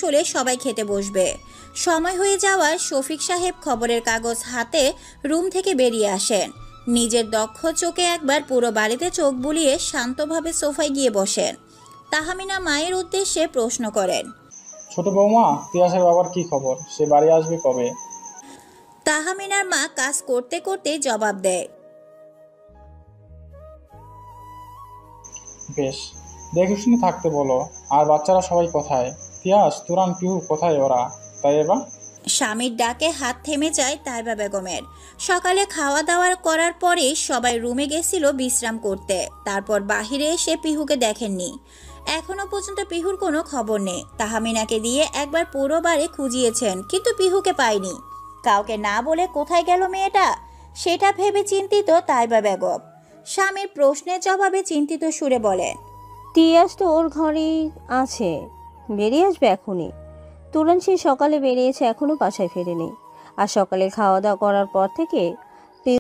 হলে সবাই খেতে বসবে। সময় হয়ে যাওয়ায় শফিক সাহেব খবরের কাগজ হাতে রুম থেকে বেরিয়ে আসেন। নিজের দক্ষ চোখে একবার পুরো বাড়িতে চোখ বুলিয়ে শান্তভাবে সোফায় গিয়ে বসেন। তাহমিনা মায়ের উদ্দেশ্যে প্রশ্ন করেন, ছোট বৌমা, তিয়াসের বাবার কি খবর? সে বাড়ি আসবে কবে? তাহমিনার মা কাজ করতে করতে জবাব দেয়, বেশ, দেখে শুনে থাকতে বলো। আর বাচ্চারা সবাই কোথায়? তিয়াস, তুরান, পিহু কোথায় ওরা? তাই এবার স্বামীর ডাকে হাত থেমে যায় তাইবা বেগমের। সকালে খাওয়া দাওয়া করার পরে সবাই রুমে গেছিল বিশ্রাম করতে। তারপর বাহিরে এসে পিহুকে দেখেননি। এখনো পর্যন্ত পিহুর কোনো খবর নেই। তাহমিনাকে দিয়ে একবার পুরো বাড়ি খুঁজিয়েছেন, কিন্তু পিহুকে পায়নি। কাউকে না বলে কোথায় গেল মেয়েটা, সেটা ভেবে চিন্তিত তাইবা বেগম। স্বামীর প্রশ্নের জবাবে চিন্তিত সুরে বলেন, তিয়াস তো ওর ঘরেই আছে, বেরিয়ে আসবে এখনই। তুরান সেই সকালে বেরিয়েছে, এখনো বাসায় ফেরেনি। আর সকালে খাওয়া দাওয়া করার পর থেকে